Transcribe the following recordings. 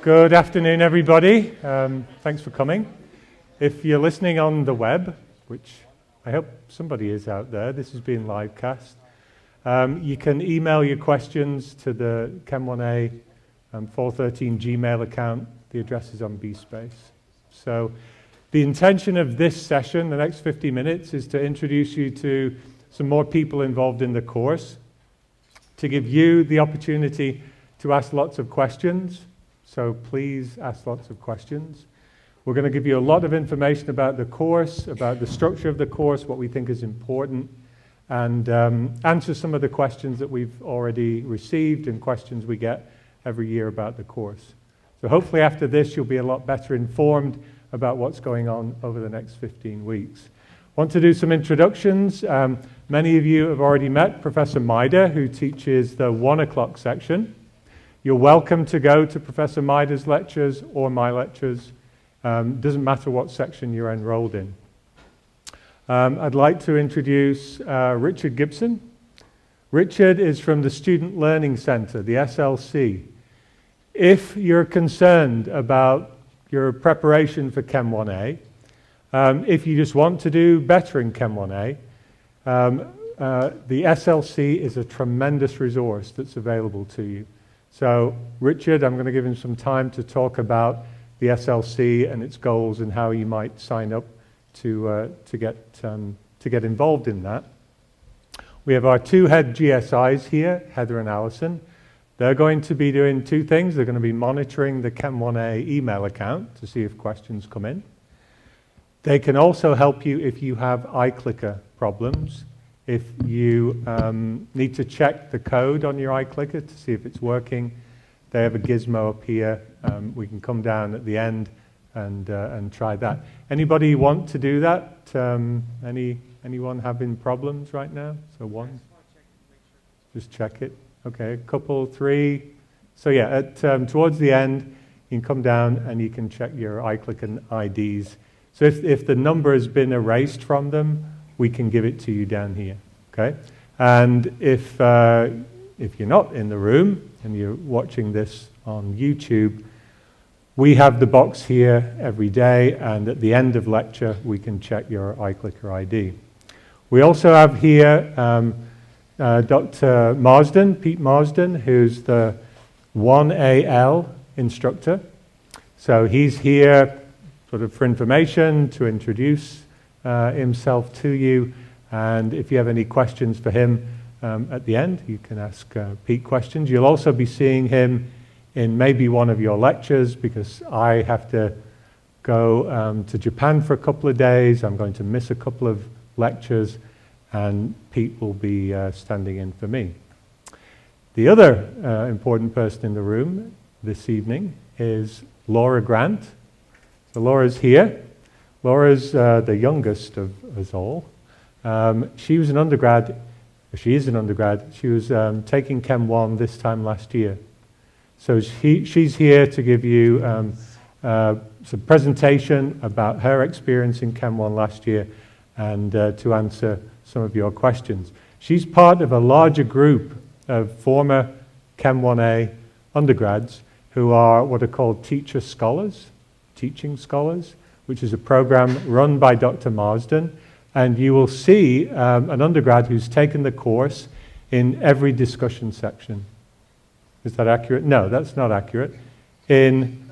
Good afternoon, everybody. Thanks for coming. If you're listening on the web, which I hope somebody is out there, this is being live cast, you can email your questions to the Chem 1A F13 Gmail account. The address is on BSpace. So the intention of this session, the next 50 minutes, is to introduce you to some more people involved in the course, to give you the opportunity to ask lots of questions. So please ask lots of questions. We're going to give you a lot of information about the course, about the structure of the course, what we think is important, and answer some of the questions that we've already received and questions we get every year about the course. So hopefully after this you'll be a lot better informed about what's going on over the next 15 weeks. Want to do some introductions. Many of you have already met Professor Maida, who teaches the 1 o'clock section. You're welcome to go to Professor Maida's lectures or my lectures. Doesn't matter what section you're enrolled in. I'd like to introduce Richard Gibson. Richard is from the Student Learning Center, the SLC. If you're concerned about your preparation for Chem 1A, if you just want to do better in Chem 1A, the SLC is a tremendous resource that's available to you. So Richard, I'm going to give him some time to talk about the SLC and its goals and how you might sign up to get involved in that. We have our two head GSIs here, Heather and Alison. They're going to be doing two things. They're going to be monitoring the Chem 1A email account to see if questions come in. They can also help you if you have iClicker problems. If you need to check the code on your iClicker to see if it's working, they have a gizmo up here. We can come down at the end and try that. Anybody want to do that? Anyone having problems right now? So one? Just check it. Okay, a couple, three. So yeah, towards the end, you can come down and you can check your iClicker IDs. So if the number has been erased from them, we can give it to you down here, okay? And if you're not in the room and you're watching this on YouTube, we have the box here every day, and at the end of lecture, we can check your iClicker ID. We also have here Dr. Marsden, Pete Marsden, who's the 1AL instructor. So he's here sort of for information, to introduce himself to you, and if you have any questions for him at the end, you can ask Pete questions. You'll also be seeing him in maybe one of your lectures, because I have to go to Japan for a couple of days. I'm going to miss a couple of lectures, and Pete will be standing in for me. The other important person in the room this evening is Laura Grant. So Laura's here. Laura's the youngest of us all. She was an undergrad. She is an undergrad. She was taking Chem 1 this time last year. So she's here to give you some presentation about her experience in Chem 1 last year and to answer some of your questions. She's part of a larger group of former Chem 1A undergrads who are what are called teaching scholars, which is a program run by Dr. Marsden. And you will see an undergrad who's taken the course in every discussion section. Is that accurate? No, that's not accurate. In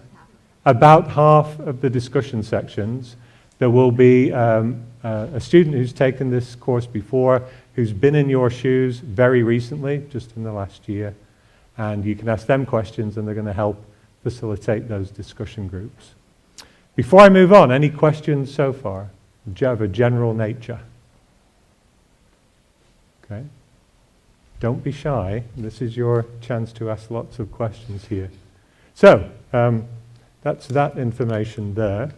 about half of the discussion sections, there will be a student who's taken this course before, who's been in your shoes very recently, just in the last year. And you can ask them questions, and they're going to help facilitate those discussion groups. Before I move on, any questions so far of a general nature? Okay. Don't be shy. This is your chance to ask lots of questions here. So, that's that information there.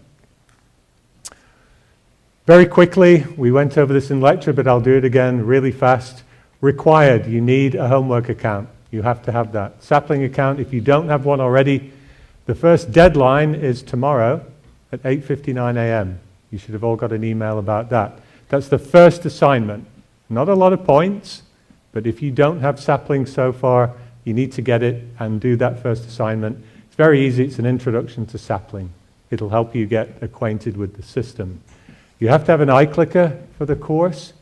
Very quickly, we went over this in lecture, but I'll do it again really fast. Required, you need a homework account. You have to have that. Sapling account, if you don't have one already, the first deadline is tomorrow at 8:59 a.m. You should have all got an email about that. That's the first assignment. Not a lot of points, but if you don't have Sapling so far, you need to get it and do that first assignment. It's very easy. It's an introduction to sapling. It'll help you get acquainted with the system. You have to have an iClicker for the course.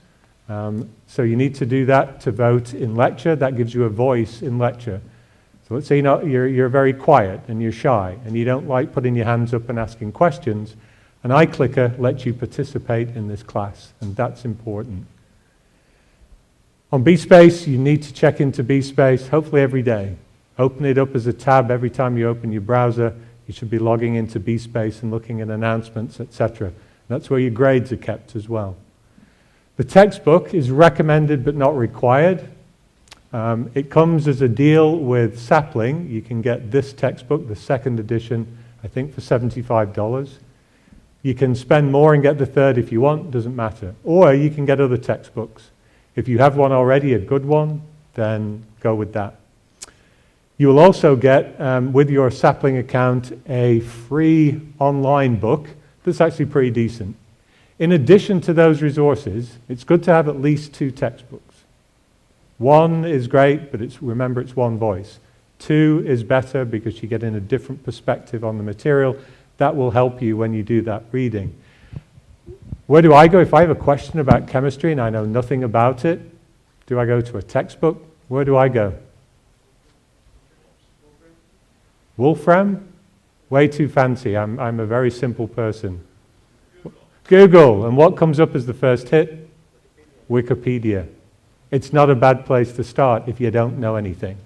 So you need to do that to vote in lecture. That gives you a voice in lecture. So let's say you're very quiet and you're shy and you don't like putting your hands up and asking questions. An iClicker lets you participate in this class, and that's important. On BSpace, you need to check into BSpace hopefully every day. Open it up as a tab every time you open your browser. You should be logging into BSpace and looking at announcements, etc. That's where your grades are kept as well. The textbook is recommended but not required. It comes as a deal with Sapling. You can get this textbook, the second edition, I think for $75. You can spend more and get the third if you want, doesn't matter. Or you can get other textbooks. If you have one already, a good one, then go with that. You will also get, with your Sapling account, a free online book that's actually pretty decent. In addition to those resources, it's good to have at least 2 textbooks. 1 is great, but remember it's one voice. 2 is better because you get in a different perspective on the material. That will help you when you do that reading. Where do I go? If I have a question about chemistry and I know nothing about it, do I go to a textbook? Where do I go? Wolfram? Way too fancy. I'm a very simple person. Google. And what comes up as the first hit? Wikipedia. It's not a bad place to start if you don't know anything.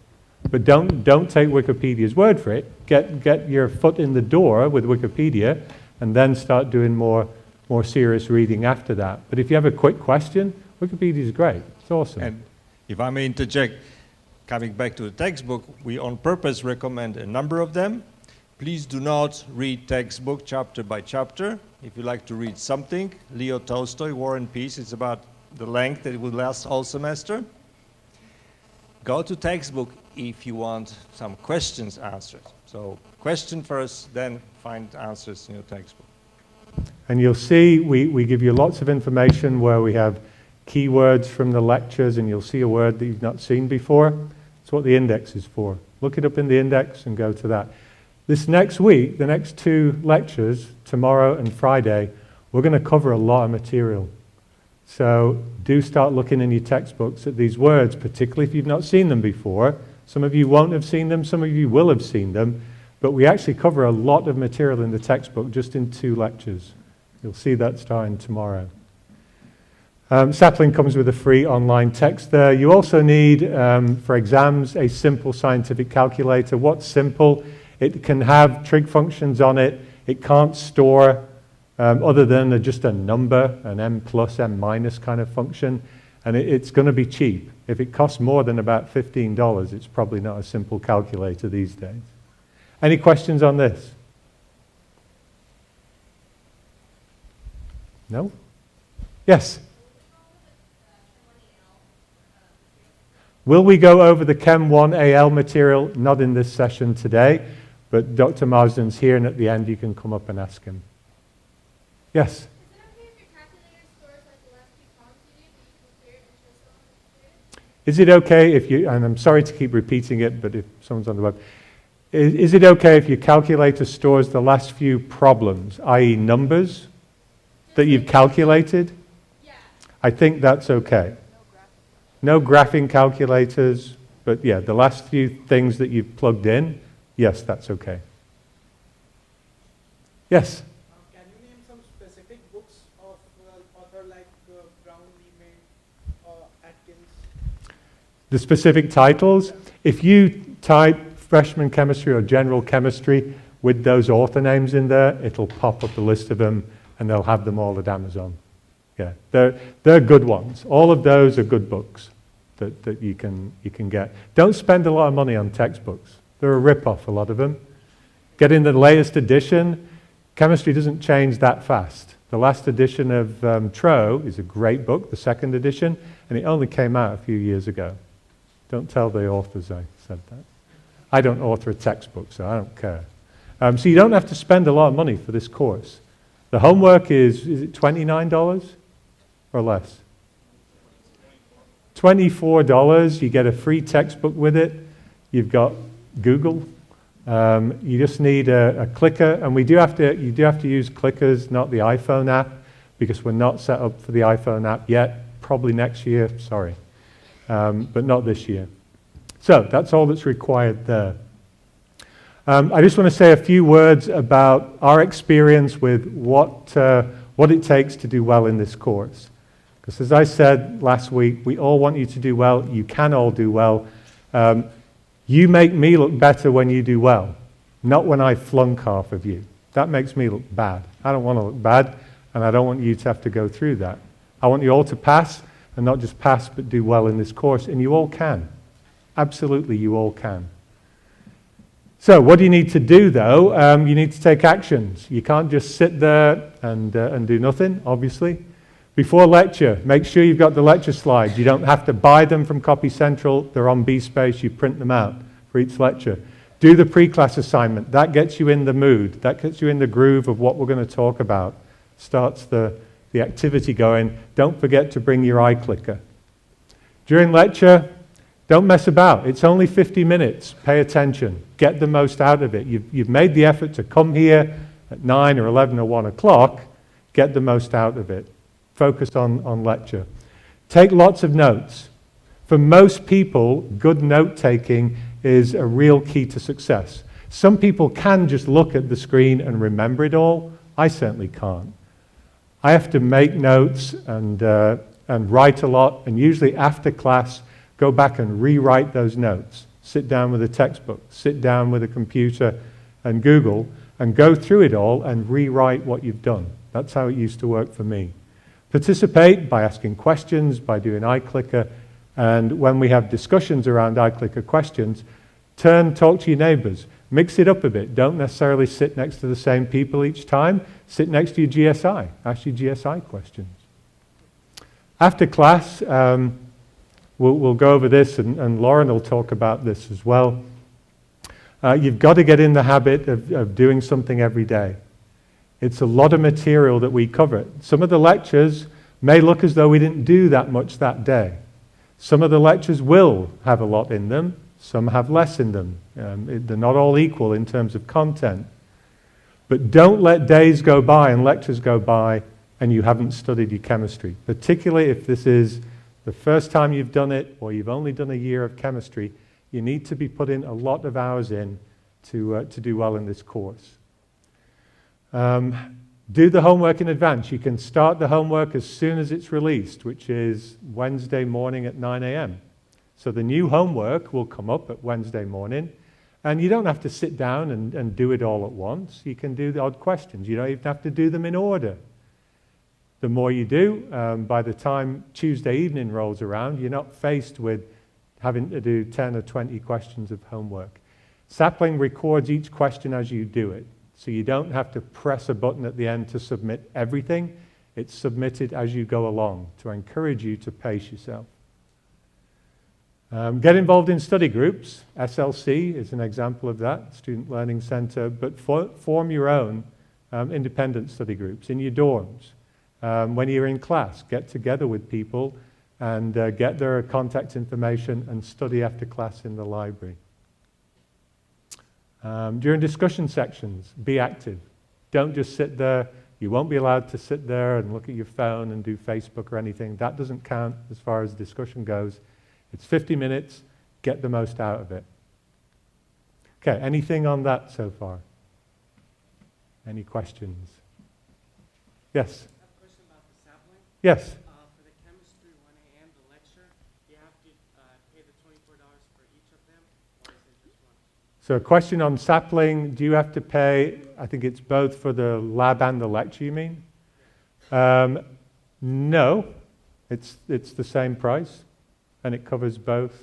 But don't take Wikipedia's word for it. Get your foot in the door with Wikipedia and then start doing more serious reading after that. But if you have a quick question, Wikipedia is great. It's awesome. And if I may interject, coming back to the textbook, we on purpose recommend a number of them. Please do not read textbook chapter by chapter. If you like to read something, Leo Tolstoy, War and Peace, it's about the length that it will last all semester. Go to textbook if you want some questions answered. So question first, then find answers in your textbook. And you'll see we give you lots of information where we have keywords from the lectures, and you'll see a word that you've not seen before. That's what the index is for. Look it up in the index and go to that. This next week, the next 2 lectures, tomorrow and Friday, we're going to cover a lot of material. So do start looking in your textbooks at these words, particularly if you've not seen them before. Some of you won't have seen them, some of you will have seen them, but we actually cover a lot of material in the textbook just in 2 lectures. You'll see that starting tomorrow. Sapling comes with a free online text there. You also need, for exams, a simple scientific calculator. What's simple? It can have trig functions on it. It can't store other than just a number, an m plus, m minus kind of function. And it's going to be cheap. If it costs more than about $15, it's probably not a simple calculator these days. Any questions on this? No? Yes? Will we go over the Chem 1AL material? Not in this session today, but Dr. Marsden's here, and at the end you can come up and ask him. Yes? Is it okay if you, and I'm sorry to keep repeating it, but if someone's on the web, is it okay if your calculator stores the last few problems, i.e. numbers that you've calculated? Yeah. I think that's okay. No graphing calculators, but yeah, the last few things that you've plugged in, yes, that's okay. Yes? Can you name some specific books of author like Brown, Lehman, Atkins? The specific titles, if you type freshman chemistry or general chemistry with those author names in there, it'll pop up a list of them and they'll have them all at Amazon. Yeah, they're good ones. All of those are good books that you can get. Don't spend a lot of money on textbooks. They're a rip-off, a lot of them. Get in the latest edition. Chemistry doesn't change that fast. The last edition of Tro is a great book, the second edition, and it only came out a few years ago. Don't tell the authors I said that. I don't author a textbook, so I don't care. So you don't have to spend a lot of money for this course. The homework is it $29 or less? $24. You get a free textbook with it. You've got Google. You just need a clicker, and you do have to use clickers, not the iPhone app, because we're not set up for the iPhone app yet. Probably next year, sorry, but not this year. So that's all that's required there. I just want to say a few words about our experience with what it takes to do well in this course. Because as I said last week, we all want you to do well. You can all do well. You make me look better when you do well, not when I flunk half of you. That makes me look bad. I don't want to look bad, and I don't want you to have to go through that. I want you all to pass, and not just pass, but do well in this course, and you all can. Absolutely, you all can. So what do you need to do, though? You need to take actions. You can't just sit there and do nothing, obviously. Before lecture, make sure you've got the lecture slides. You don't have to buy them from Copy Central. They're on B-Space. You print them out for each lecture. Do the pre-class assignment. That gets you in the mood. That gets you in the groove of what we're going to talk about. Starts the activity going. Don't forget to bring your iClicker. During lecture, don't mess about. It's only 50 minutes. Pay attention. Get the most out of it. You've made the effort to come here at 9 or 11 or 1 o'clock. Get the most out of it. Focus on lecture. Take lots of notes. For most people, good note-taking is a real key to success. Some people can just look at the screen and remember it all. I certainly can't. I have to make notes and write a lot, and usually after class, go back and rewrite those notes. Sit down with a textbook, sit down with a computer and Google, and go through it all and rewrite what you've done. That's how it used to work for me. Participate by asking questions, by doing iClicker, and when we have discussions around iClicker questions, talk to your neighbors. Mix it up a bit. Don't necessarily sit next to the same people each time. Sit next to your GSI. Ask your GSI questions. After class, we'll go over this, and Lauren will talk about this as well. You've got to get in the habit of doing something every day. It's a lot of material that we cover. Some of the lectures may look as though we didn't do that much that day. Some of the lectures will have a lot in them. Some have less in them. They're not all equal in terms of content. But don't let days go by and lectures go by and you haven't studied your chemistry, particularly if this is the first time you've done it or you've only done a year of chemistry. You need to be putting a lot of hours in to do well in this course. Do the homework in advance. You can start the homework as soon as it's released, which is Wednesday morning at 9 a.m. So the new homework will come up at Wednesday morning, and you don't have to sit down and do it all at once. You can do the odd questions. You don't even have to do them in order. The more you do, by the time Tuesday evening rolls around, you're not faced with having to do 10 or 20 questions of homework. Sapling records each question as you do it. So you don't have to press a button at the end to submit everything. It's submitted as you go along to encourage you to pace yourself. Get involved in study groups. SLC is an example of that, Student Learning Center, but form your own independent study groups in your dorms. When you're in class, get together with people and get their contact information and study after class in the library. During discussion sections, be active. Don't just sit there. You won't be allowed to sit there and look at your phone and do Facebook or anything. That doesn't count as far as discussion goes. It's 50 minutes. Get the most out of it. Okay, anything on that so far? Any questions? Yes? I have a question about the sapling. Yes? For the chemistry 1A and the lecture, you have to pay the $24 for each of them, or is it just one? So a question on sapling, do you have to pay, I think it's both for the lab and the lecture, you mean? No, it's the same price, and it covers both.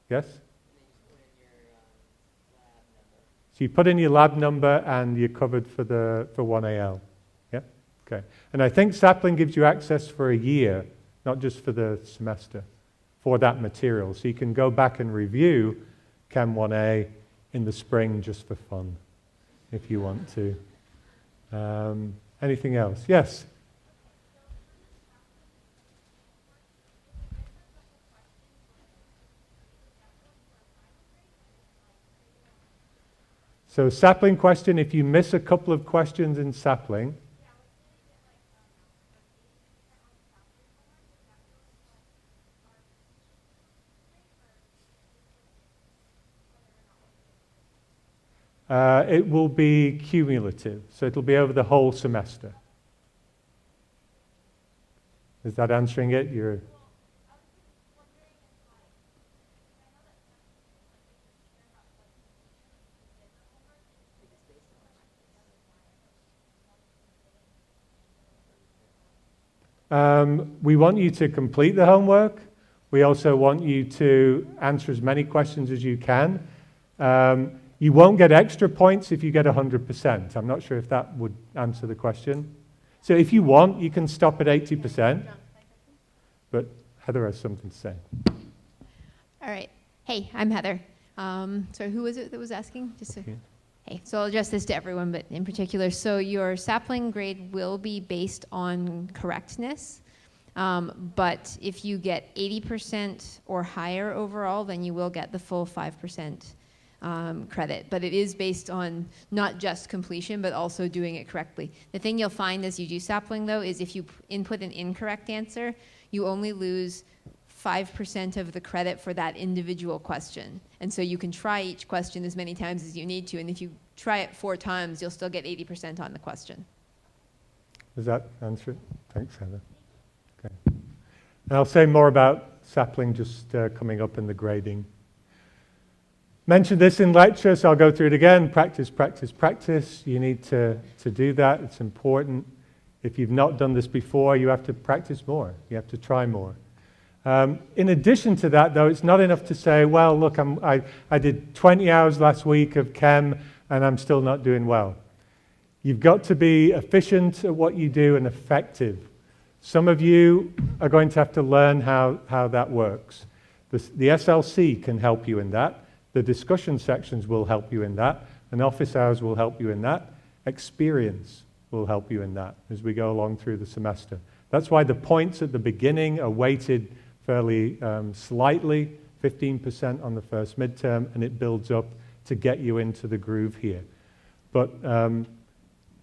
Yes? So you put in your lab number and you're covered for 1AL. Yeah? Okay. And I think sapling gives you access for a year, not just for the semester, for that material. So you can go back and review Chem 1A in the spring just for fun, if you want to. Anything else? Yes? So sapling question, if you miss a couple of questions in sapling, it will be cumulative, so it'll be over the whole semester. Is that answering it? We want you to complete the homework. We also want you to answer as many questions as you can. You won't get extra points if you get 100%. I'm not sure if that would answer the question. So if you want, you can stop at 80%. But Heather has something to say. All right. Hey, I'm Heather. So who was it that was asking? Hey, so I'll address this to everyone, but in particular, so your sapling grade will be based on correctness, but if you get 80% or higher overall, then you will get the full 5% credit. But it is based on not just completion, but also doing it correctly. The thing you'll find as you do sapling, though, is if you input an incorrect answer, you only lose 5% of the credit for that individual question. And so you can try each question as many times as you need to, and if you try it 4 times, you'll still get 80% on the question. Does that answer it? Thanks, Heather. Okay. And I'll say more about sapling just coming up in the grading. Mentioned this in lecture, so I'll go through it again. Practice, practice, practice. You need to do that. It's important. If you've not done this before, you have to practice more. You have to try more. In addition to that, though, it's not enough to say, well, look, I did 20 hours last week of Chem and I'm still not doing well. You've got to be efficient at what you do and effective. Some of you are going to have to learn how that works. The SLC can help you in that. The discussion sections will help you in that. And office hours will help you in that. Experience will help you in that as we go along through the semester. That's why the points at the beginning are weighted fairly slightly, 15% on the first midterm, and it builds up to get you into the groove here. But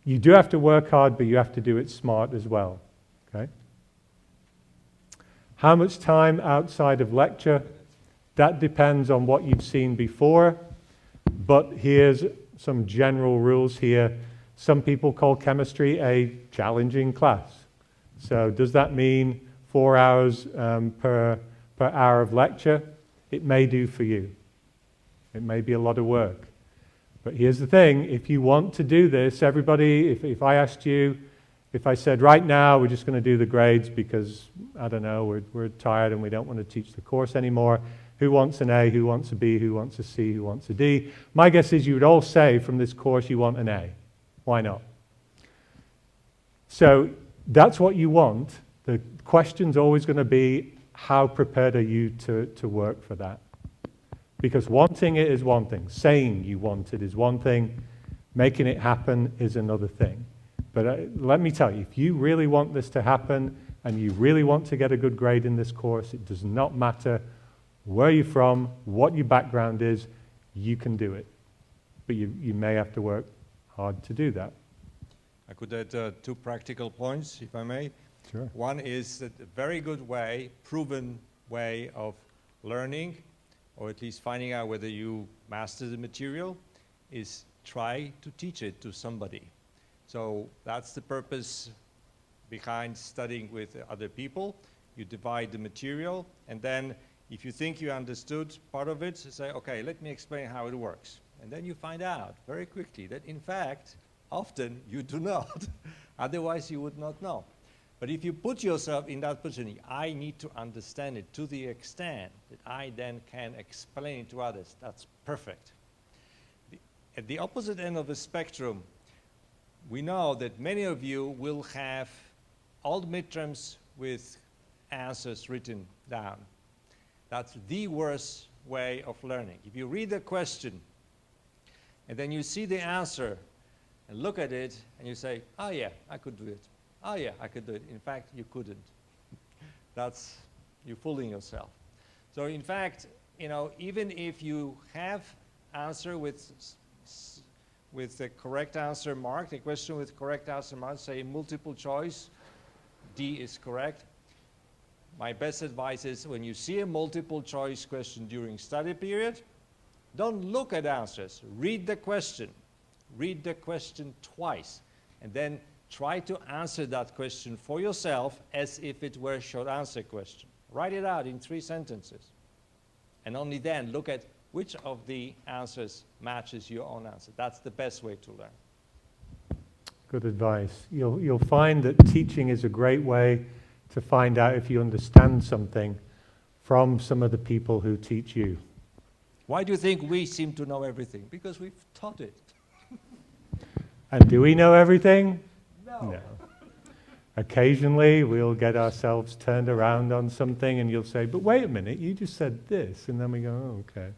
you do have to work hard, but you have to do it smart as well. Okay? How much time outside of lecture? That depends on what you've seen before, but here's some general rules here. Some people call chemistry a challenging class. So does that mean 4 hours per hour of lecture? It may do for you. It may be a lot of work. But here's the thing, if you want to do this, everybody, if I asked you, if I said right now we're just going to do the grades because, I don't know, we're tired and we don't want to teach the course anymore, who wants an A, who wants a B, who wants a C, who wants a D? My guess is you would all say from this course you want an A. Why not? So that's what you want. The question's always going to be, how prepared are you to work for that? Because wanting it is one thing. Saying you want it is one thing. Making it happen is another thing. But let me tell you, if you really want this to happen and you really want to get a good grade in this course, it does not matter where you're from, what your background is, you can do it. But you may have to work hard to do that. I could add 2 practical points, if I may. Sure. One is that a very good way, proven way of learning, or at least finding out whether you master the material, is try to teach it to somebody. So that's the purpose behind studying with other people. You divide the material, and then if you think you understood part of it, say, okay, let me explain how it works. And then you find out very quickly that, in fact, often you do not. Otherwise, you would not know. But if you put yourself in that position, I need to understand it to the extent that I then can explain it to others. That's perfect. At the opposite end of the spectrum, we know that many of you will have all the midterms with answers written down. That's the worst way of learning. If you read the question and then you see the answer and look at it and you say, oh yeah, I could do it. Oh yeah, I could do it. In fact, you couldn't. That's, you're fooling yourself. So in fact, you know, even if you have answer with with the correct answer marked, a question with correct answer marked, say multiple choice, D is correct. My best advice is when you see a multiple choice question during study period, don't look at answers. Read the question. Read the question twice. And then try to answer that question for yourself as if it were a short answer question. Write it out in 3 sentences. And only then look at which of the answers matches your own answer. That's the best way to learn. Good advice. You'll find that teaching is a great way to find out if you understand something from some of the people who teach you. Why do you think we seem to know everything? Because we've taught it. And do we know everything? No. Occasionally we'll get ourselves turned around on something and you'll say, but wait a minute, you just said this. And then we go, oh, okay.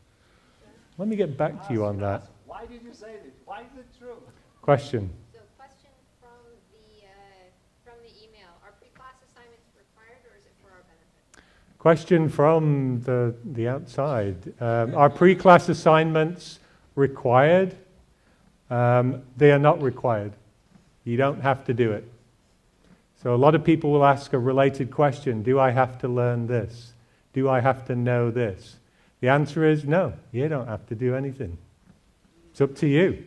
Let me get back to you on that. Why did you say this? Why is it true? Question. So question from the email. Are pre-class assignments required or is it for our benefit? Question from the outside. Are pre-class assignments required? They are not required. You don't have to do it. So a lot of people will ask a related question. Do I have to learn this? Do I have to know this? The answer is no. You don't have to do anything. It's up to you.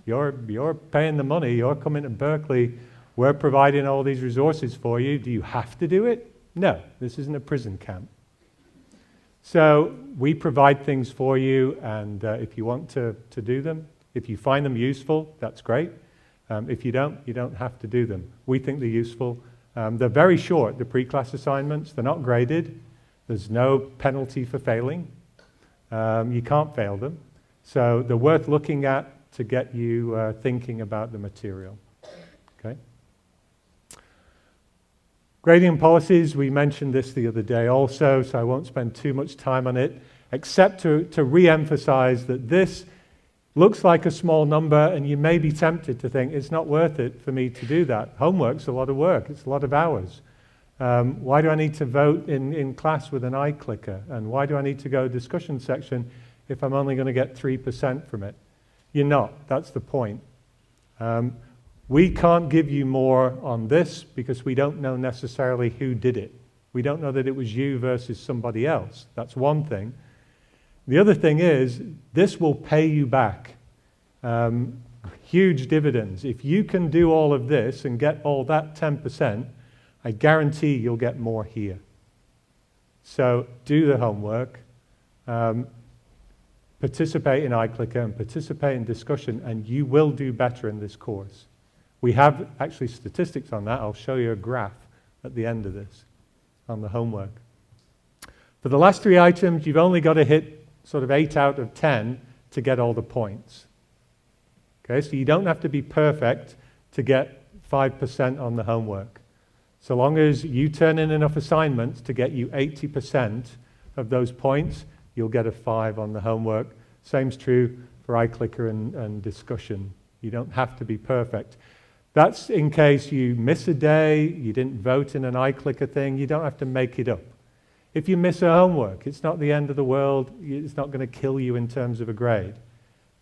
You're paying the money. You're coming to Berkeley. We're providing all these resources for you. Do you have to do it? No. This isn't a prison camp. So we provide things for you, and if you want to do them, if you find them useful, that's great. If you don't have to do them. We think they're useful. They're very short, the pre-class assignments. They're not graded. There's no penalty for failing. You can't fail them. So they're worth looking at to get you thinking about the material. Okay? Grading policies, we mentioned this the other day also, so I won't spend too much time on it, except to re-emphasize that this looks like a small number, and you may be tempted to think, it's not worth it for me to do that. Homework's a lot of work. It's a lot of hours. Why do I need to vote in class with an eye clicker? And why do I need to go discussion section if I'm only going to get 3% from it? You're not. That's the point. We can't give you more on this because we don't know necessarily who did it. We don't know that it was you versus somebody else. That's one thing. The other thing is, this will pay you back huge dividends. If you can do all of this and get all that 10%, I guarantee you'll get more here. So do the homework, participate in iClicker and participate in discussion, and you will do better in this course. We have actually statistics on that. I'll show you a graph at the end of this on the homework. For the last 3 items, you've only got to hit sort of 8 out of 10 to get all the points. Okay, so you don't have to be perfect to get 5% on the homework. So long as you turn in enough assignments to get you 80% of those points, you'll get a 5 on the homework. Same's true for iClicker and discussion. You don't have to be perfect. That's in case you miss a day, you didn't vote in an iClicker thing, you don't have to make it up. If you miss a homework, it's not the end of the world. It's not going to kill you in terms of a grade.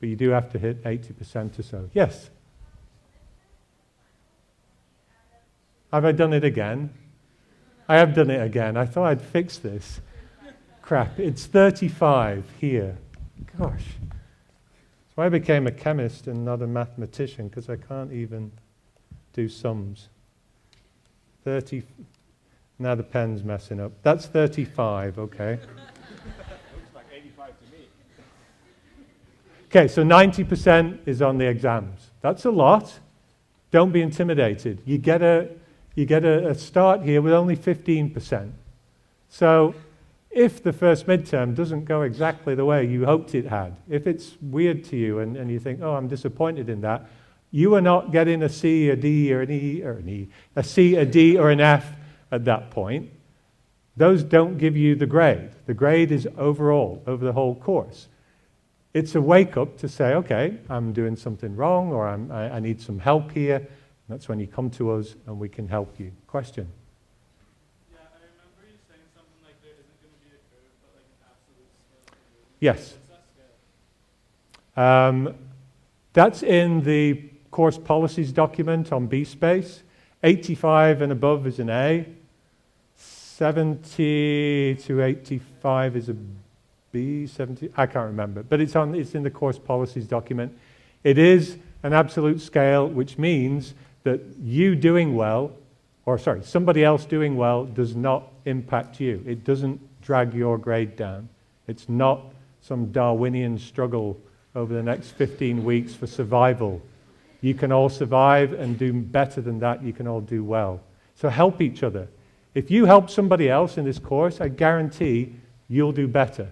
But you do have to hit 80% or so. Yes? Have I done it again? I have done it again. I thought I'd fix this. Crap, it's 35 here. Gosh. That's why I became a chemist and not a mathematician, because I can't even do sums. 30. Now the pen's messing up. That's 35, okay. Looks like 85 to me. Okay, so 90% is on the exams. That's a lot. Don't be intimidated. You get a start here with only 15%. So if the first midterm doesn't go exactly the way you hoped it had, if it's weird to you and you think, oh, I'm disappointed in that, you are not getting a C, a D, or an E, a C, a D, or an F at that point. Those don't give you the grade. The grade is overall, over the whole course. It's a wake-up to say, okay, I'm doing something wrong, or I need some help here. That's when you come to us and we can help you. Question? Yeah, I remember you saying something like there isn't going to be a curve, but like an absolute scale. Yes. What's that scale? That's in the course policies document on B-Space. 85 and above is an A. 70 to 85 is a B. 70, I can't remember, but it's in the course policies document. It is an absolute scale, which means that you doing well, somebody else doing well does not impact you. It doesn't drag your grade down. It's not some Darwinian struggle over the next 15 weeks for survival. You can all survive and do better than that. You can all do well. So help each other. If you help somebody else in this course, I guarantee you'll do better.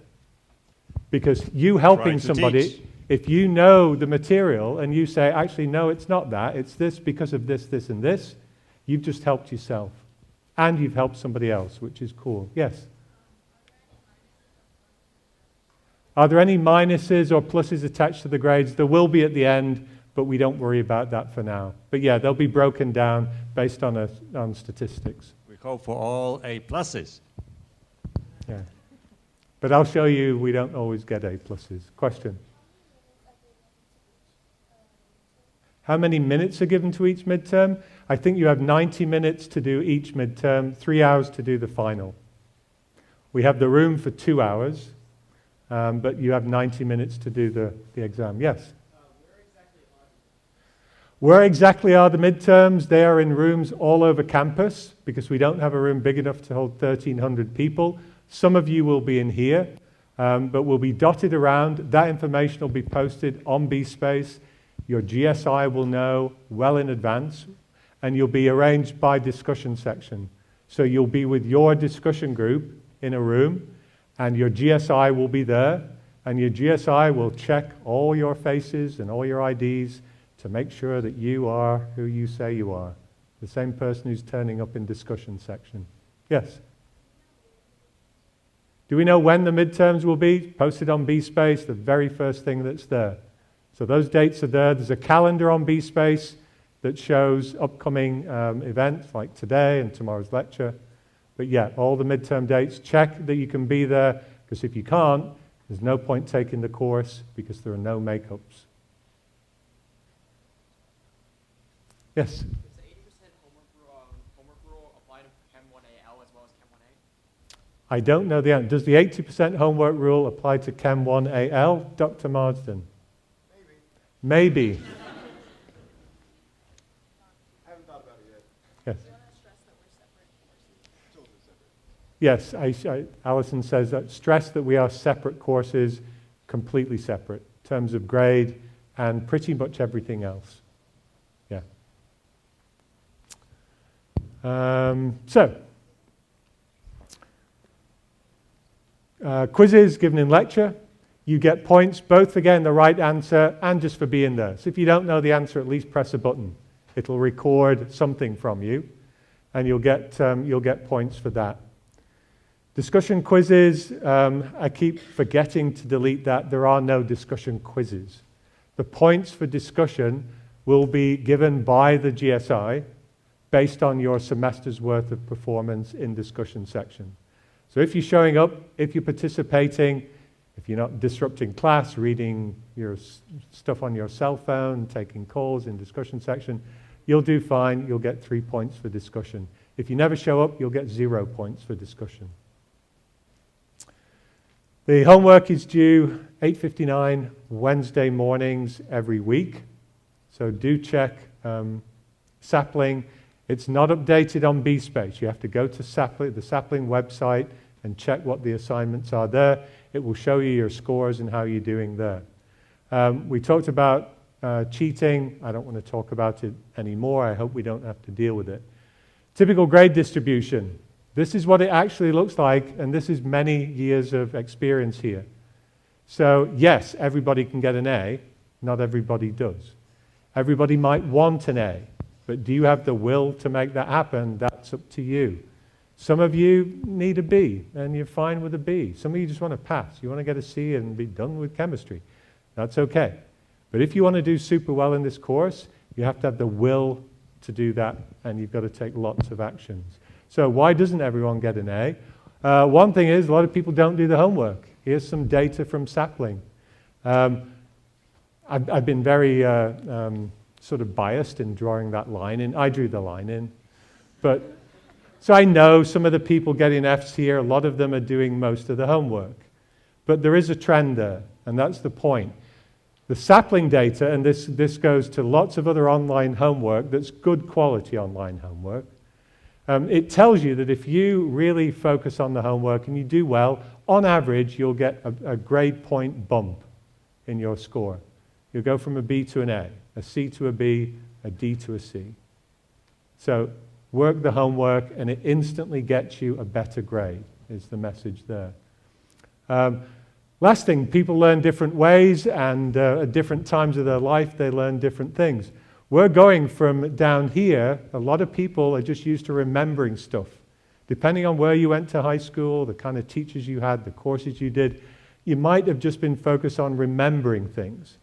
Because you helping somebody, if you know the material and you say, actually, no, it's not that, it's this because of this, this, and this, you've just helped yourself. And you've helped somebody else, which is cool. Yes? Are there any minuses or pluses attached to the grades? There will be at the end, but we don't worry about that for now. But yeah, they'll be broken down based on statistics. We hope for all A pluses. Yeah. But I'll show you we don't always get A pluses. Question? How many minutes are given to each midterm? I think you have 90 minutes to do each midterm, 3 hours to do the final. We have the room for 2 hours, but you have 90 minutes to do the exam. Yes? Where exactly are the midterms? They are in rooms all over campus because we don't have a room big enough to hold 1,300 people. Some of you will be in here, but will be dotted around. That information will be posted on B-Space. Your GSI will know well in advance, and you'll be arranged by discussion section. So you'll be with your discussion group in a room, and your GSI will be there, and your GSI will check all your faces and all your IDs to make sure that you are who you say you are, the same person who's turning up in discussion section. Yes? Do we know when the midterms will be? Posted on B-Space, the very first thing that's there. So those dates are there. There's a calendar on B-Space that shows upcoming events like today and tomorrow's lecture. But yeah, all the midterm dates, check that you can be there, because if you can't, there's no point taking the course because there are no makeups. Yes? Does the 80% homework rule apply to Chem 1AL as well as Chem 1A? I don't know the answer. Does the 80% homework rule apply to Chem 1AL? Dr. Marsden? Maybe. I haven't thought about it yet. Yes. Yes, Alison says that stress that we are separate courses, completely separate, in terms of grade and pretty much everything else. Yeah. Quizzes given in lecture. You get points both for getting the right answer and just for being there. So if you don't know the answer, at least press a button. It'll record something from you, and you'll get points for that. Discussion quizzes, I keep forgetting to delete that. There are no discussion quizzes. The points for discussion will be given by the GSI based on your semester's worth of performance in discussion section. So if you're showing up, if you're participating, if you're not disrupting class, reading your stuff on your cell phone, taking calls in discussion section, you'll do fine. You'll get 3 points for discussion. If you never show up, you'll get 0 points for discussion. The homework is due 8:59 Wednesday mornings every week. So do check Sapling. It's not updated on B-Space. You have to go to the Sapling website and check what the assignments are there. It will show you your scores and how you're doing there. We talked about cheating. I don't want to talk about it anymore. I hope we don't have to deal with it. Typical grade distribution. This is what it actually looks like, and this is many years of experience here. So yes, everybody can get an A. Not everybody does. Everybody might want an A, but do you have the will to make that happen? That's up to you. Some of you need a B, and you're fine with a B. Some of you just want to pass. You want to get a C and be done with chemistry. That's okay. But if you want to do super well in this course, you have to have the will to do that, and you've got to take lots of actions. So why doesn't everyone get an A? One thing is a lot of people don't do the homework. Here's some data from Sapling. I've been very sort of biased in drawing that line in. I drew the line in. But so I know some of the people getting Fs here, a lot of them are doing most of the homework. But there is a trend there, and that's the point. The sapling data, and this goes to lots of other online homework that's good quality online homework, it tells you that if you really focus on the homework and you do well, on average, you'll get a grade point bump in your score. You'll go from a B to an A C to a B, a D to a C. So work the homework and it instantly gets you a better grade, is the message there. Last thing, people learn different ways, and at different times of their life they learn different things. We're going from down here, a lot of people are just used to remembering stuff. Depending on where you went to high school, the kind of teachers you had, the courses you did, you might have just been focused on remembering things.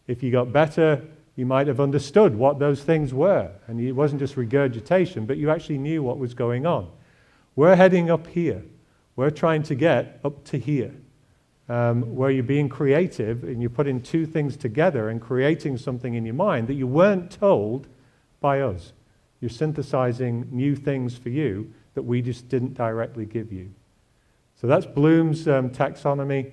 If you got better, you might have understood what those things were, and it wasn't just regurgitation, but you actually knew what was going on. We're heading up here. We're trying to get up to here. Where you're being creative and you're putting two things together and creating something in your mind that you weren't told by us. You're synthesizing new things for you that we just didn't directly give you. So that's Bloom's taxonomy,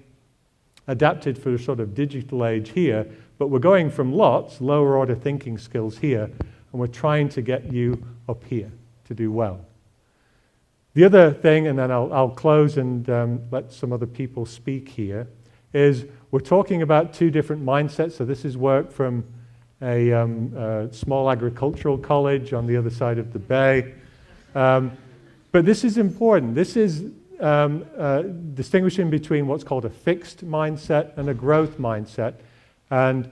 adapted for the sort of digital age here, but we're going from lots, lower order thinking skills here, and we're trying to get you up here to do well. The other thing, and then I'll close and let some other people speak here, is we're talking about two different mindsets. So this is work from a small agricultural college on the other side of the bay. But this is important. This is distinguishing between what's called a fixed mindset and a growth mindset, and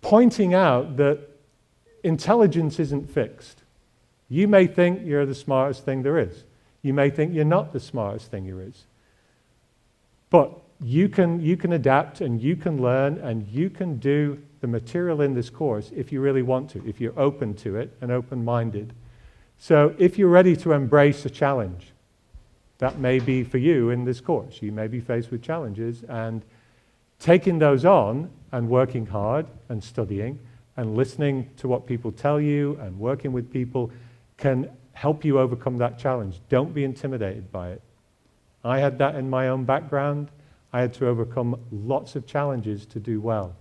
pointing out that intelligence isn't fixed. You may think you're the smartest thing there is. You may think you're not the smartest thing there is. But you can adapt and you can learn and you can do the material in this course if you really want to, if you're open to it and open-minded. So if you're ready to embrace a challenge, that may be for you in this course. You may be faced with challenges, and taking those on and working hard and studying and listening to what people tell you and working with people can help you overcome that challenge. Don't be intimidated by it. I had that in my own background. I had to overcome lots of challenges to do well.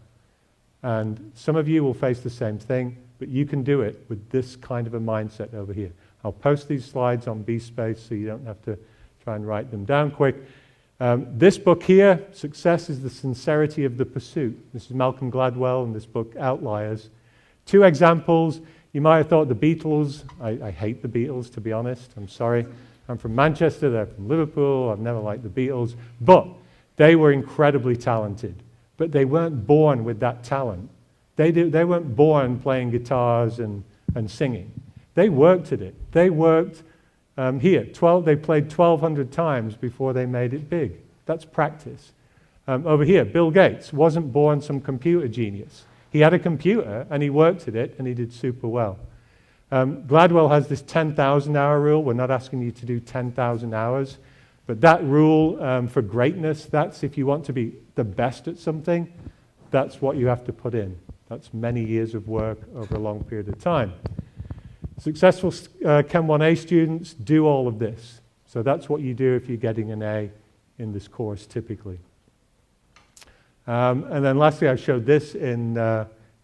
And some of you will face the same thing, but you can do it with this kind of a mindset over here. I'll post these slides on BSpace so you don't have to try and write them down quick. This book here, Success is the Sincerity of the Pursuit. This is Malcolm Gladwell in this book, Outliers. Two examples. You might have thought the Beatles. I hate the Beatles, to be honest. I'm sorry. I'm from Manchester. They're from Liverpool. I've never liked the Beatles. But they were incredibly talented. But they weren't born with that talent. They weren't born playing guitars and singing. They worked at it. They worked here. They played 1,200 times before they made it big. That's practice. Over here, Bill Gates wasn't born some computer genius. He had a computer and he worked at it and he did super well. Gladwell has this 10,000 hour rule. We're not asking you to do 10,000 hours. But that rule for greatness, that's if you want to be the best at something, that's what you have to put in. That's many years of work over a long period of time. Successful Chem 1A students do all of this. So that's what you do if you're getting an A in this course typically. And then lastly, I showed this in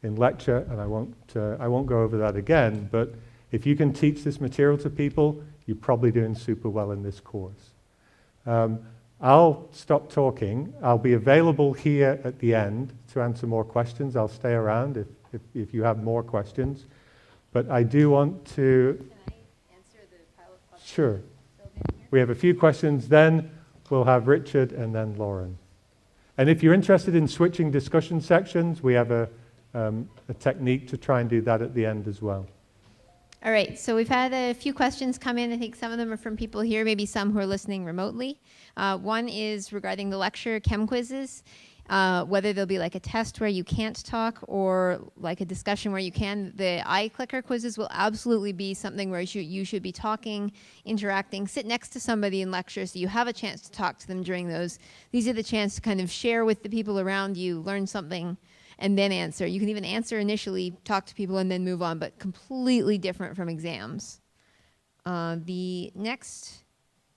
lecture, and I won't go over that again, but if you can teach this material to people, you're probably doing super well in this course. I'll stop talking. I'll be available here at the end to answer more questions. I'll stay around if you have more questions. But I do want to... Can I answer the pile of questions? Sure. Filled in here? We have a few questions, then we'll have Richard and then Lauren. And if you're interested in switching discussion sections, we have a technique to try and do that at the end as well. All right, so we've had a few questions come in. I think some of them are from people here, maybe some who are listening remotely. One is regarding the lecture, Chem quizzes. whether there'll be like a test where you can't talk or like a discussion where you can. The iClicker quizzes will absolutely be something where you should be talking, interacting, sit next to somebody in lecture so you have a chance to talk to them during those. These are the chance to kind of share with the people around you, learn something, and then answer. You can even answer initially, talk to people, and then move on, but completely different from exams. The next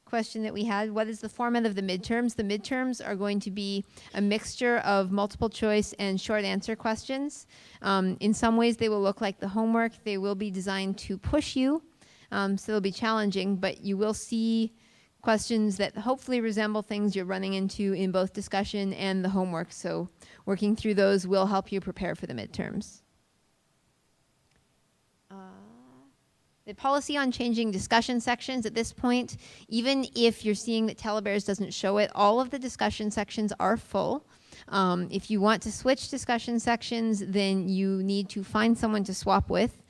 question that we had, what is the format of the midterms? The midterms are going to be a mixture of multiple choice and short answer questions. In some ways they will look like the homework. They will be designed to push you, so they'll be challenging, but you will see questions that hopefully resemble things you're running into in both discussion and the homework. So working through those will help you prepare for the midterms. The policy on changing discussion sections at this point, even if you're seeing that Telebears doesn't show it, all of the discussion sections are full. If you want to switch discussion sections, then you need to find someone to swap with.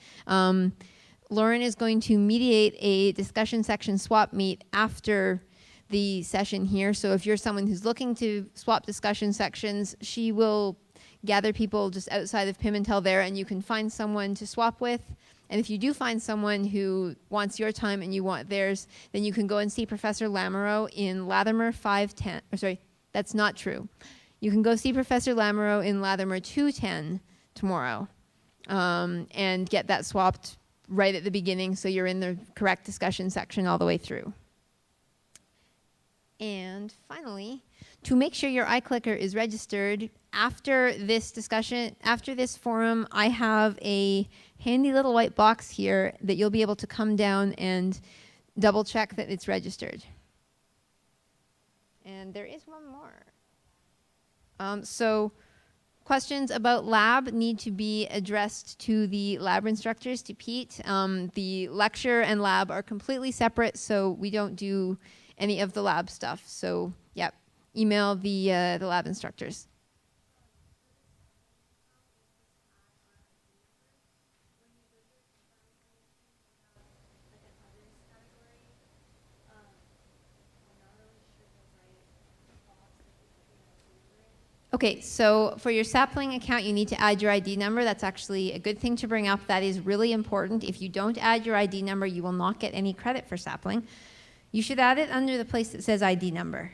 Lauren is going to mediate a discussion section swap meet after the session here. So if you're someone who's looking to swap discussion sections, she will gather people just outside of Pimentel there, and you can find someone to swap with. And if you do find someone who wants your time and you want theirs, then you can go and see Professor Lamoureux in Lathermer 510. Or sorry, that's not true. You can go see Professor Lamoureux in Lathermer 210 tomorrow and get that swapped right at the beginning so you're in the correct discussion section all the way through. And finally, to make sure your iClicker is registered, after this discussion, after this forum, I have a handy little white box here that you'll be able to come down and double check that it's registered. And there is one more. So questions about lab need to be addressed to the lab instructors, to Pete. The lecture and lab are completely separate, so we don't do any of the lab stuff. So, yeah, email the lab instructors. Okay, so for your sapling account, you need to add your ID number. That's actually a good thing to bring up. That is really important. If you don't add your ID number, you will not get any credit for sapling. You should add it under the place that says ID number.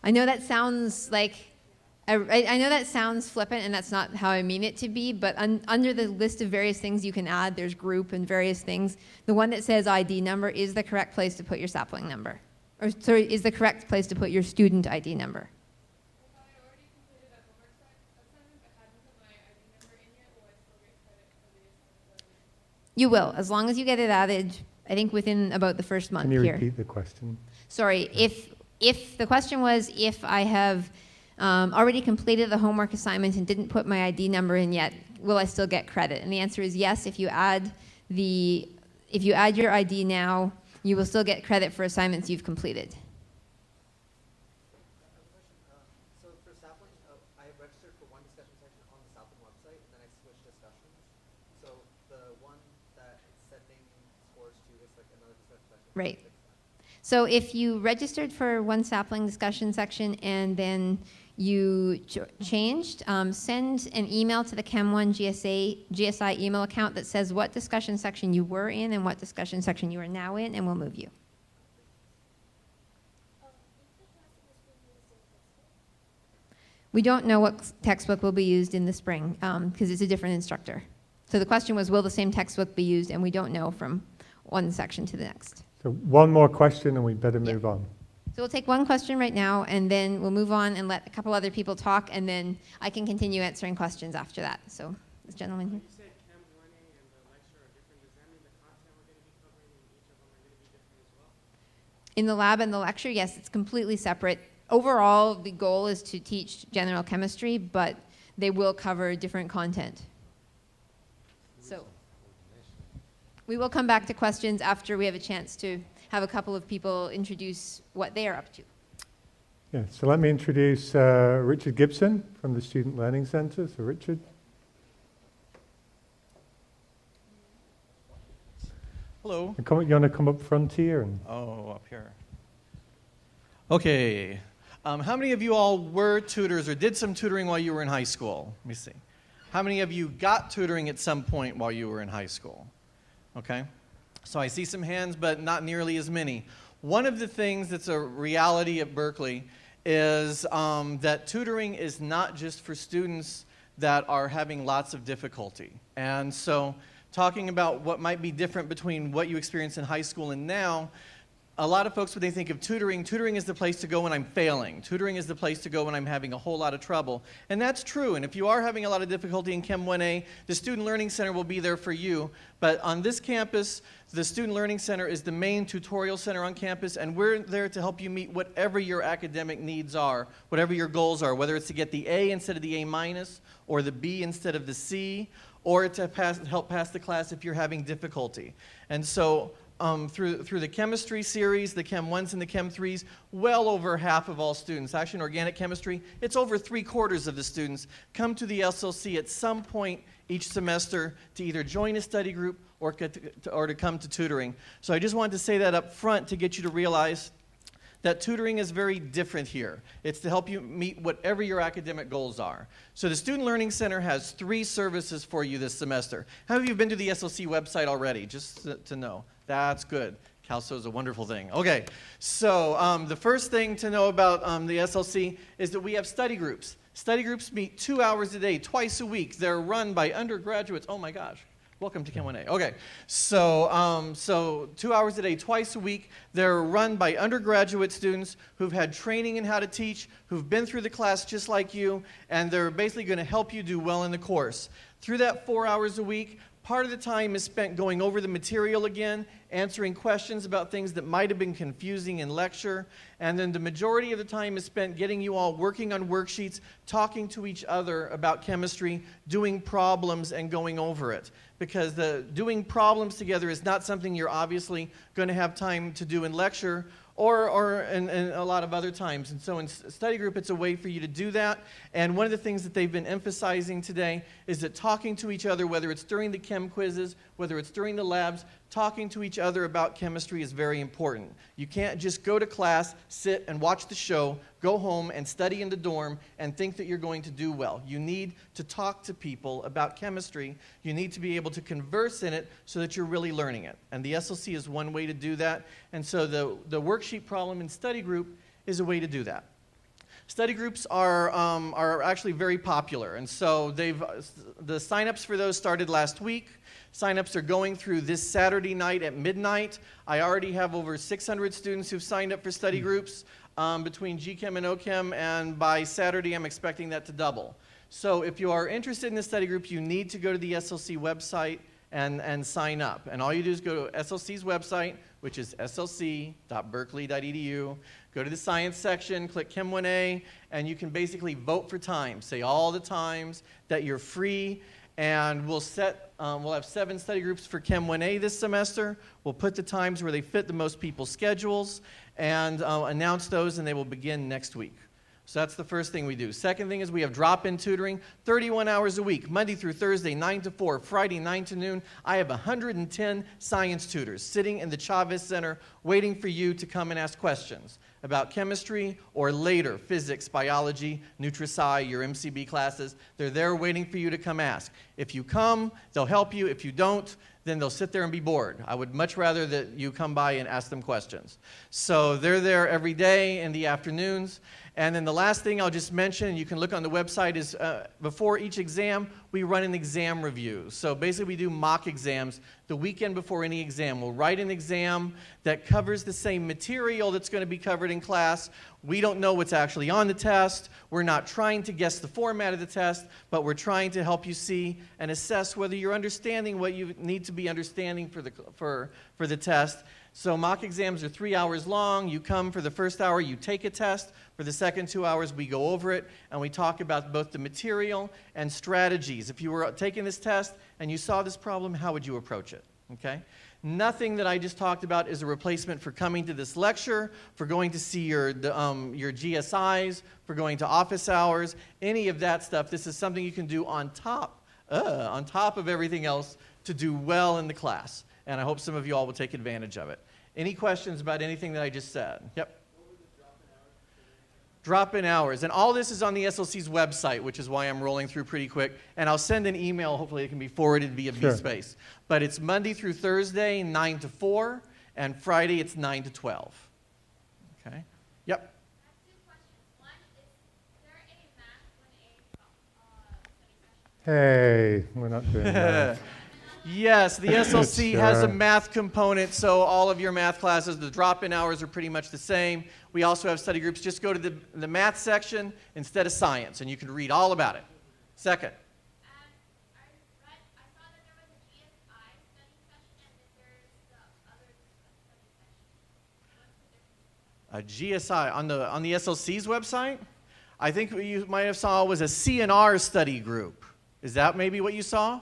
I know that sounds like, I know that sounds flippant, and that's not how I mean it to be, but under the list of various things you can add, there's group and various things. The one that says ID number is the correct place to put your sapling number. Or, sorry, is the correct place to put your student ID number. You will, as long as you get it added, I think within about the first month here. Can you repeat the question? Sorry, if the question was if I have already completed the homework assignment and didn't put my ID number in yet, will I still get credit? And the answer is yes. If you add your ID now, you will still get credit for assignments you've completed. So for sapling, I registered for one discussion section on the sapling website, and then I switched discussions. So the one that it's setting scores to is like another discussion section. Right. So if you registered for one sapling discussion section and then you changed, send an email to the Chem1 GSI email account that says what discussion section you were in and what discussion section you are now in, and we'll move you. We don't know what textbook will be used in the spring because it's a different instructor. So the question was, will the same textbook be used? And we don't know from one section to the next. So one more question and we better move on. So we'll take one question right now, and then we'll move on and let a couple other people talk, and then I can continue answering questions after that. So this gentleman here. You said Chem 1A and the lecture are different. Does that mean the content we're going to be covering in each of them are going to be different as well? In the lab and the lecture, yes, it's completely separate. Overall, the goal is to teach general chemistry, but they will cover different content. So we will come back to questions after we have a chance to have a couple of people introduce what they are up to. Yeah, so let me introduce Richard Gibson from the Student Learning Center. So Richard. Hello. You want to come up front here? And Oh, up here. Okay. How many of you all were tutors or did some tutoring while you were in high school? Let me see. How many of you got tutoring at some point while you were in high school? Okay. So I see some hands, but not nearly as many. One of the things that's a reality at Berkeley is that tutoring is not just for students that are having lots of difficulty. And so talking about what might be different between what you experience in high school and now, a lot of folks, when they think of tutoring, tutoring is the place to go when I'm failing. Tutoring is the place to go when I'm having a whole lot of trouble. And that's true. And if you are having a lot of difficulty in Chem 1A, the Student Learning Center will be there for you. But on this campus, the Student Learning Center is the main tutorial center on campus, and we're there to help you meet whatever your academic needs are, whatever your goals are, whether it's to get the A instead of the A-, or the B instead of the C, or to help pass the class if you're having difficulty. And so through the chemistry series, the Chem 1s and the Chem 3s, well over half of all students, actually in organic chemistry, it's over 3/4 of the students come to the SLC at some point each semester to either join a study group or to come to tutoring. So I just wanted to say that up front to get you to realize that tutoring is very different here. It's to help you meet whatever your academic goals are. So the Student Learning Center has 3 services for you this semester. How many of you have been to the SLC website already, just to know? That's good. CalSO is a wonderful thing. Okay, so the first thing to know about the SLC is that we have study groups. Study groups meet 2 hours a day, twice a week. They're run by undergraduates. Oh my gosh. Welcome to Chem 1A. Okay, so 2 hours a day, twice a week. They're run by undergraduate students who've had training in how to teach, who've been through the class just like you, and they're basically going to help you do well in the course. Through that 4 hours a week, part of the time is spent going over the material again, answering questions about things that might have been confusing in lecture, and then the majority of the time is spent getting you all working on worksheets, talking to each other about chemistry, doing problems, and going over it. Because doing problems together is not something you're obviously going to have time to do in lecture or in a lot of other times. And so in study group, it's a way for you to do that. And one of the things that they've been emphasizing today is that talking to each other, whether it's during the chem quizzes, whether it's during the labs, talking to each other about chemistry is very important. You can't just go to class, sit and watch the show, go home and study in the dorm and think that you're going to do well. You need to talk to people about chemistry. You need to be able to converse in it so that you're really learning it. And the SLC is one way to do that. And so the worksheet problem in study group is a way to do that. Study groups are actually very popular. And so the signups for those started last week. Signups are going through this Saturday night at midnight. I already have over 600 students who've signed up for study groups between GChem and OChem, and by Saturday I'm expecting that to double. So if you are interested in the study group, you need to go to the SLC website and sign up. And all you do is go to SLC's website, which is slc.berkeley.edu. Go to the science section, click Chem 1A, and you can basically vote for times. Say all the times that you're free. And we'll have 7 study groups for Chem 1A this semester. We'll put the times where they fit the most people's schedules and announce those, and they will begin next week. So that's the first thing we do. Second thing is we have drop-in tutoring, 31 hours a week, Monday through Thursday, 9 to 4, Friday, 9 to noon. I have 110 science tutors sitting in the Chavez Center waiting for you to come and ask questions about chemistry or later physics, biology, Nutri-Sci, your MCB classes. They're there waiting for you to come ask. If you come, they'll help you. If you don't, then they'll sit there and be bored. I would much rather that you come by and ask them questions. So they're there every day in the afternoons. And then the last thing I'll just mention, you can look on the website, is before each exam, we run an exam review. So basically we do mock exams the weekend before any exam. We'll write an exam that covers the same material that's going to be covered in class. We don't know what's actually on the test. We're not trying to guess the format of the test, but we're trying to help you see and assess whether you're understanding what you need to be understanding for the test. So mock exams are 3 hours long. You come for the first hour, you take a test. For the second 2 hours, we go over it, and we talk about both the material and strategies. If you were taking this test and you saw this problem, how would you approach it? Okay? Nothing that I just talked about is a replacement for coming to this lecture, for going to see your GSIs, for going to office hours, any of that stuff. This is something you can do on top of everything else to do well in the class. And I hope some of you all will take advantage of it. Any questions about anything that I just said? Yep. Drop-in hours. And all this is on the SLC's website, which is why I'm rolling through pretty quick. And I'll send an email. Hopefully it can be forwarded via Sure. vSpace. But it's Monday through Thursday, 9 to 4. And Friday, it's 9 to 12. Okay? Yep. Hey, we're not doing that. Yes, the SLC Sure. has a math component, so all of your math classes, the drop-in hours are pretty much the same. We also have study groups. Just go to the math section instead of science, and you can read all about it. Second. A GSI on the SLC's website. I think what you might have saw was a CNR study group. Is that maybe what you saw?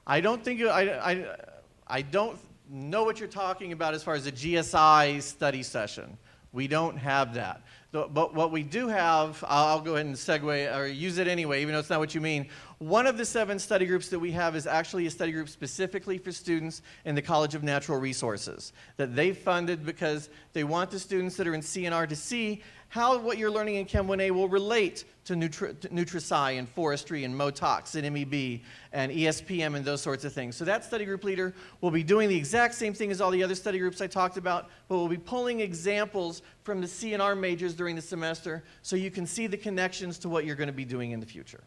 I don't think I don't know what you're talking about as far as a GSI study session. We don't have that. But what we do have, I'll go ahead and segue or use it anyway, even though it's not what you mean. One of the 7 study groups that we have is actually a study group specifically for students in the College of Natural Resources that they funded because they want the students that are in CNR to see how what you're learning in Chem 1A will relate to NutriSci and forestry and MOTOX and MEB and ESPM and those sorts of things. So that study group leader will be doing the exact same thing as all the other study groups I talked about, but we'll be pulling examples from the CNR majors during the semester so you can see the connections to what you're going to be doing in the future.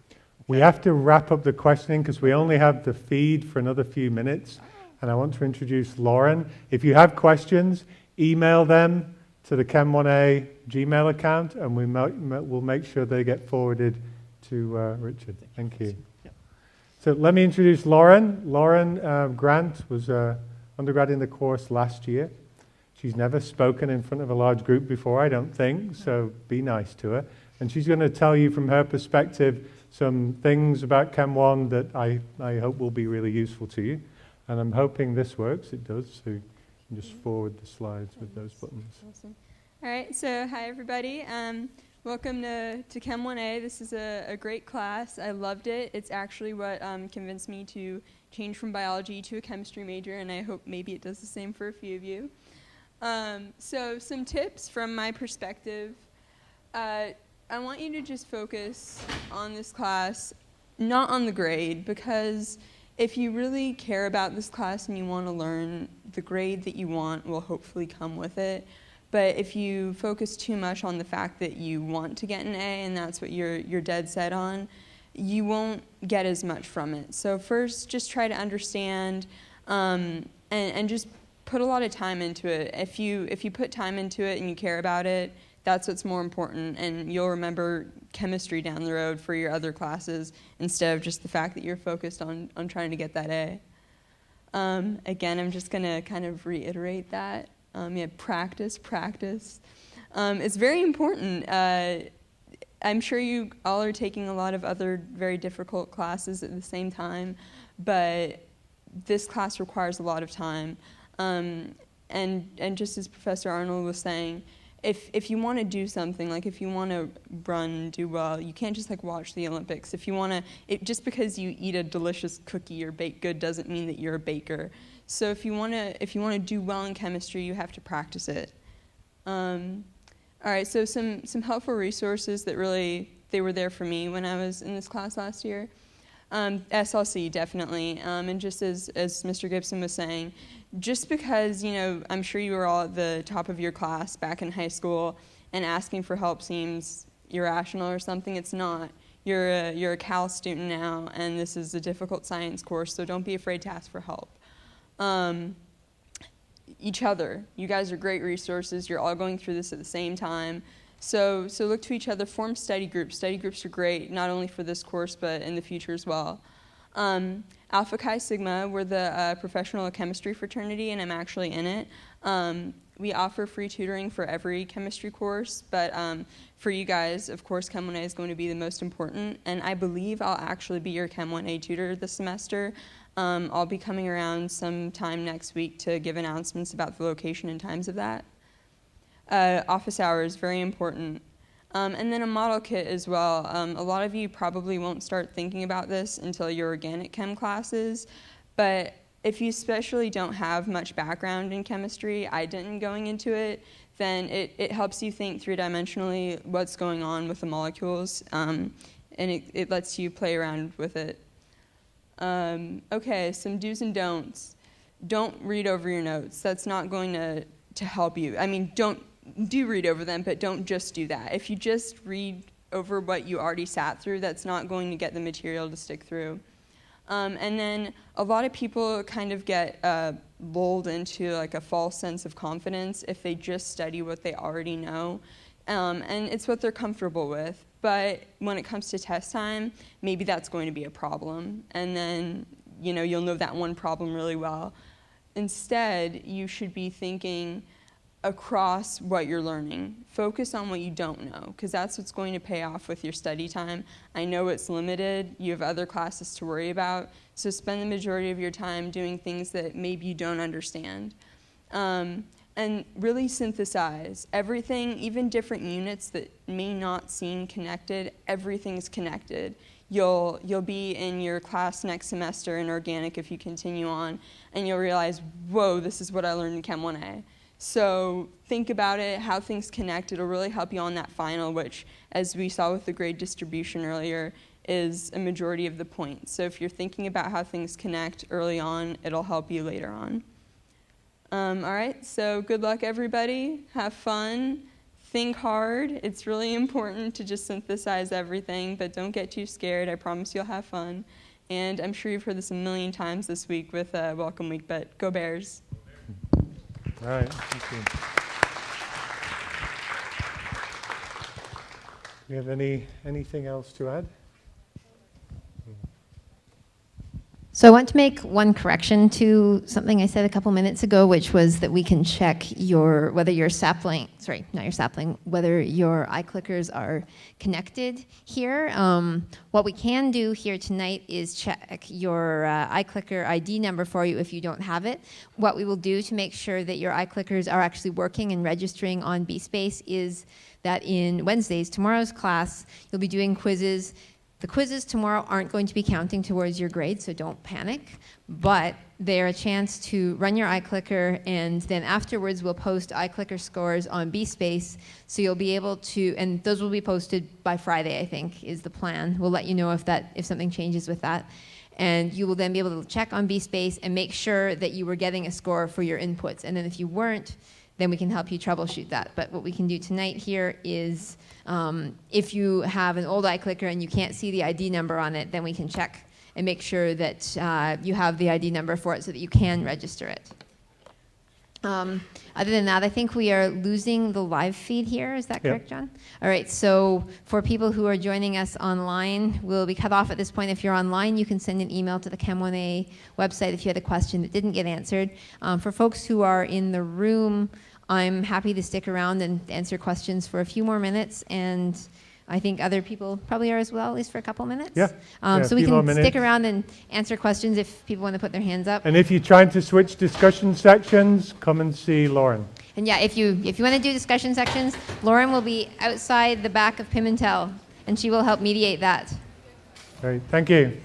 We have to wrap up the questioning because we only have the feed for another few minutes. And I want to introduce Lauren. If you have questions, email them to the Chem 1A Gmail account, and we'll make sure they get forwarded to Richard. Thank you. So let me introduce Lauren. Lauren Grant was undergrad in the course last year. She's never spoken in front of a large group before, I don't think, so be nice to her. And she's going to tell you from her perspective some things about Chem 1 that I hope will be really useful to you. And I'm hoping this works. It does, so you can just forward the slides with those buttons. Awesome. All right, so hi everybody. Welcome to Chem 1A. This is a great class. I loved it. It's actually what convinced me to change from biology to a chemistry major, and I hope maybe it does the same for a few of you. So some tips from my perspective. I want you to just focus on this class, not on the grade, because if you really care about this class and you want to learn, the grade that you want will hopefully come with it. But if you focus too much on the fact that you want to get an A and that's what you're dead set on, you won't get as much from it. So first, just try to understand and just put a lot of time into it. If you put time into it and you care about it, that's what's more important, and you'll remember chemistry down the road for your other classes instead of just the fact that you're focused on trying to get that A. Again, I'm just going to kind of reiterate that. Practice. It's very important. I'm sure you all are taking a lot of other very difficult classes at the same time, but this class requires a lot of time. And just as Professor Arnold was saying, if you want to do something, like if you want to run and do well, you can't just like watch the Olympics. If you want to, just because you eat a delicious cookie or baked good doesn't mean that you're a baker. So if you want to do well in chemistry, you have to practice it. All right, so some helpful resources that really they were there for me when I was in this class last year. SLC definitely, and just as Mr. Gibson was saying, just because I'm sure you were all at the top of your class back in high school, and asking for help seems irrational or something. It's not. You're a Cal student now, and this is a difficult science course, so don't be afraid to ask for help. Each other. You guys are great resources. You're all going through this at the same time. So look to each other. Form study groups. Study groups are great, not only for this course, but in the future as well. Alpha Chi Sigma, we're the professional chemistry fraternity, and I'm actually in it. We offer free tutoring for every chemistry course, but for you guys, of course, Chem 1A is going to be the most important, and I believe I'll actually be your Chem 1A tutor this semester. I'll be coming around sometime next week to give announcements about the location and times of that. Office hours, very important. And then a model kit as well. A lot of you probably won't start thinking about this until your organic chem classes, but if you especially don't have much background in chemistry, I didn't going into it, then it helps you think three-dimensionally what's going on with the molecules, and it lets you play around with it. Okay, some do's and don'ts. Don't read over your notes. That's not going to help you. I mean, do read over them, but don't just do that. If you just read over what you already sat through, that's not going to get the material to stick through. And then a lot of people kind of get lulled into like a false sense of confidence if they just study what they already know, and it's what they're comfortable with. But when it comes to test time, maybe that's going to be a problem, and then you'll know that one problem really well. Instead, you should be thinking across what you're learning. Focus on what you don't know, because that's what's going to pay off with your study time. I know it's limited. You have other classes to worry about, so spend the majority of your time doing things that maybe you don't understand. And really synthesize everything, even different units that may not seem connected. Everything's connected. You'll be in your class next semester in organic if you continue on, and you'll realize, whoa, this is what I learned in Chem 1A. So think about it, how things connect. It'll really help you on that final, which, as we saw with the grade distribution earlier, is a majority of the points. So if you're thinking about how things connect early on, it'll help you later on. All right, so good luck, everybody. Have fun. Think hard. It's really important to just synthesize everything, but don't get too scared. I promise you'll have fun. And I'm sure you've heard this a million times this week with Welcome Week, but go Bears. All right. Thank you. Do you have anything else to add? So I want to make one correction to something I said a couple minutes ago, which was that we can check whether your iClickers are connected here. What we can do here tonight is check your iClicker ID number for you if you don't have it. What we will do to make sure that your iClickers are actually working and registering on BSpace is that in tomorrow's class, you'll be doing quizzes. The quizzes tomorrow aren't going to be counting towards your grade, so don't panic, but they're a chance to run your iClicker, and then afterwards we'll post iClicker scores on BSpace, so you'll be able to, and those will be posted by Friday, I think, is the plan. We'll let you know if something changes with that. And you will then be able to check on BSpace and make sure that you were getting a score for your inputs. And then if you weren't, then we can help you troubleshoot that. But what we can do tonight here is if you have an old iClicker and you can't see the ID number on it, then we can check and make sure that you have the ID number for it so that you can register it. Other than that, I think we are losing the live feed here. Is that correct, John? All right, so for people who are joining us online, we'll be cut off at this point. If you're online, you can send an email to the Chem 1A website if you had a question that didn't get answered. For folks who are in the room, I'm happy to stick around and answer questions for a few more minutes, and I think other people probably are as well, at least for a couple minutes. So we can stick around and answer questions if people want to put their hands up. And if you're trying to switch discussion sections, come and see Lauren. And yeah, if you want to do discussion sections, Lauren will be outside the back of Pimentel, and she will help mediate that. Great, thank you.